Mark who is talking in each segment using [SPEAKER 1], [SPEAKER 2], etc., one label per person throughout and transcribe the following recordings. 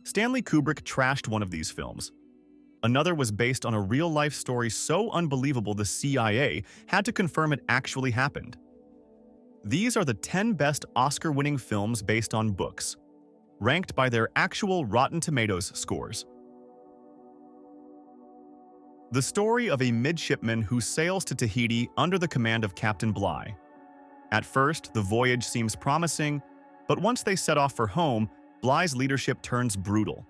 [SPEAKER 1] Stanley Kubrick trashed one of these films. Another was based on a real-life story so unbelievable the CIA had to confirm it actually happened. These are the 10 best Oscar-winning films based on books, ranked by their actual Rotten Tomatoes scores. The story of a midshipman who sails to Tahiti under the command of Captain Bligh. At first, the voyage seems promising, but once they set off for home, Bligh's leadership turns brutal.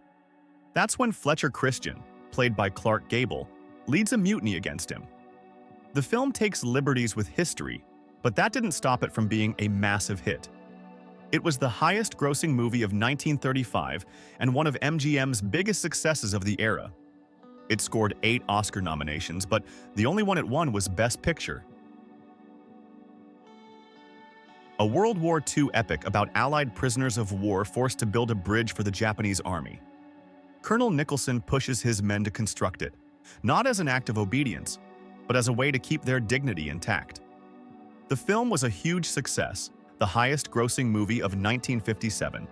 [SPEAKER 1] That's when Fletcher Christian, played by Clark Gable, leads a mutiny against him. The film takes liberties with history, but that didn't stop it from being a massive hit. It was the highest-grossing movie of 1935 and one of MGM's biggest successes of the era. It scored 8 Oscar nominations, but the only one it won was Best Picture. A World War II epic about Allied prisoners of war forced to build a bridge for the Japanese army. Colonel Nicholson pushes his men to construct it, not as an act of obedience, but as a way to keep their dignity intact. The film was a huge success, the highest-grossing movie of 1957,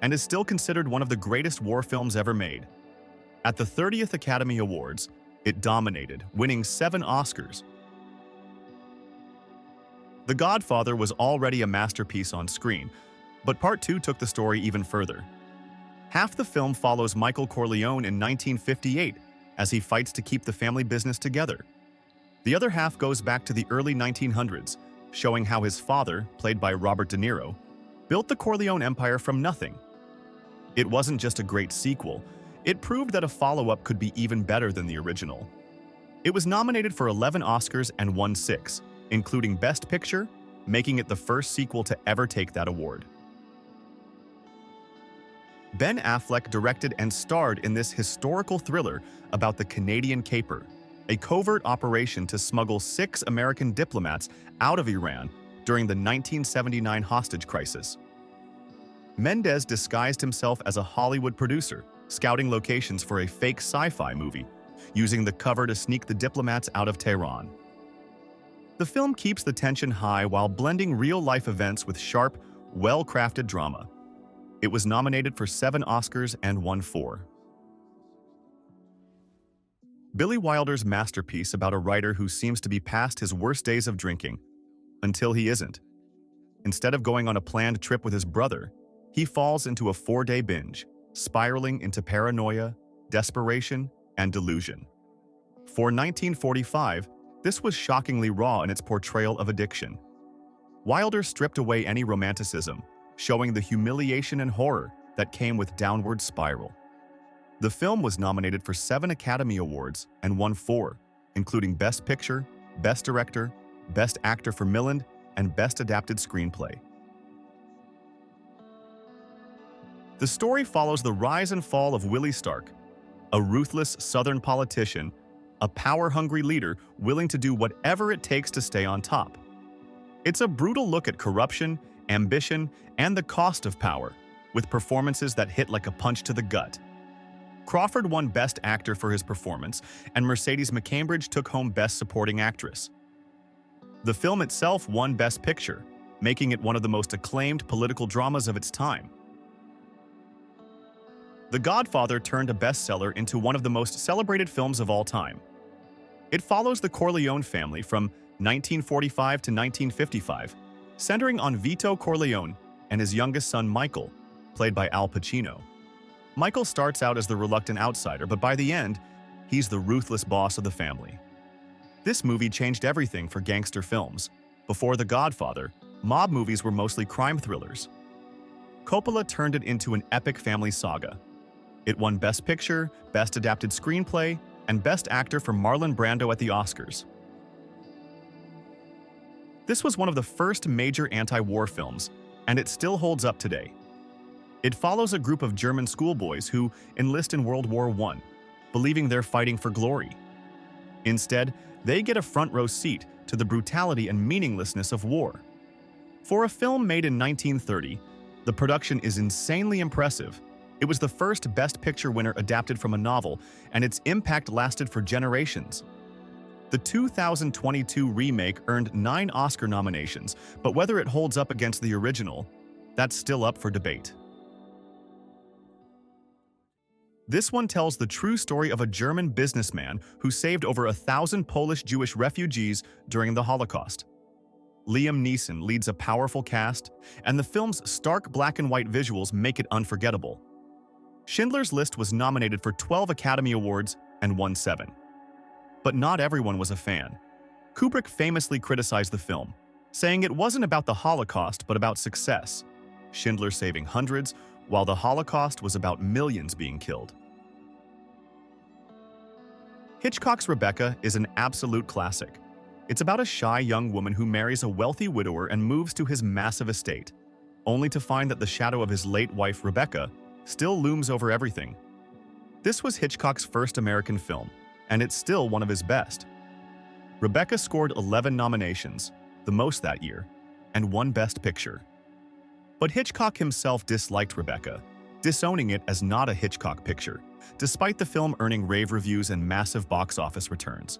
[SPEAKER 1] and is still considered one of the greatest war films ever made. At the 30th Academy Awards, it dominated, winning 7 Oscars. The Godfather was already a masterpiece on screen, but Part II took the story even further. Half the film follows Michael Corleone in 1958 as he fights to keep the family business together. The other half goes back to the early 1900s, showing how his father, played by Robert De Niro, built the Corleone empire from nothing. It wasn't just a great sequel, it proved that a follow-up could be even better than the original. It was nominated for 11 Oscars and won 6, including Best Picture, making it the first sequel to ever take that award. Ben Affleck directed and starred in this historical thriller about the Canadian Caper, a covert operation to smuggle 6 American diplomats out of Iran during the 1979 hostage crisis. Mendes disguised himself as a Hollywood producer, scouting locations for a fake sci-fi movie, using the cover to sneak the diplomats out of Tehran. The film keeps the tension high while blending real-life events with sharp, well-crafted drama. It was nominated for 7 Oscars and won 4. Billy Wilder's masterpiece about a writer who seems to be past his worst days of drinking, until he isn't. Instead of going on a planned trip with his brother, he falls into a 4-day binge, spiraling into paranoia, desperation, and delusion. For 1945, this was shockingly raw in its portrayal of addiction. Wilder stripped away any romanticism, showing the humiliation and horror that came with Downward Spiral. The film was nominated for 7 Academy Awards and won 4, including Best Picture, Best Director, Best Actor for Milland, and Best Adapted Screenplay. The story follows the rise and fall of Willie Stark, a ruthless Southern politician, a power-hungry leader willing to do whatever it takes to stay on top. It's a brutal look at corruption, ambition, and the cost of power, with performances that hit like a punch to the gut. Crawford won Best Actor for his performance, and Mercedes McCambridge took home Best Supporting Actress. The film itself won Best Picture, making it one of the most acclaimed political dramas of its time. The Godfather turned a bestseller into one of the most celebrated films of all time. It follows the Corleone family from 1945 to 1955, centering on Vito Corleone and his youngest son Michael, played by Al Pacino. Michael starts out as the reluctant outsider, but by the end, he's the ruthless boss of the family. This movie changed everything for gangster films. Before The Godfather, mob movies were mostly crime thrillers. Coppola turned it into an epic family saga. It won Best Picture, Best Adapted Screenplay, and Best Actor for Marlon Brando at the Oscars. This was one of the first major anti-war films, and it still holds up today. It follows a group of German schoolboys who enlist in World War I, believing they're fighting for glory. Instead, they get a front-row seat to the brutality and meaninglessness of war. For a film made in 1930, the production is insanely impressive. It was the first Best Picture winner adapted from a novel, and its impact lasted for generations. The 2022 remake earned 9 Oscar nominations, but whether it holds up against the original, that's still up for debate. This one tells the true story of a German businessman who saved over 1,000 Polish Jewish refugees during the Holocaust. Liam Neeson leads a powerful cast, and the film's stark black and white visuals make it unforgettable. Schindler's List was nominated for 12 Academy Awards and won 7. But not everyone was a fan. Kubrick famously criticized the film, saying it wasn't about the Holocaust but about success, Schindler saving hundreds, while the Holocaust was about millions being killed. Hitchcock's Rebecca is an absolute classic. It's about a shy young woman who marries a wealthy widower and moves to his massive estate, only to find that the shadow of his late wife, Rebecca, still looms over everything. This was Hitchcock's first American film, and it's still one of his best. Rebecca scored 11 nominations, the most that year, and won Best Picture. But Hitchcock himself disliked Rebecca, disowning it as not a Hitchcock picture, despite the film earning rave reviews and massive box office returns.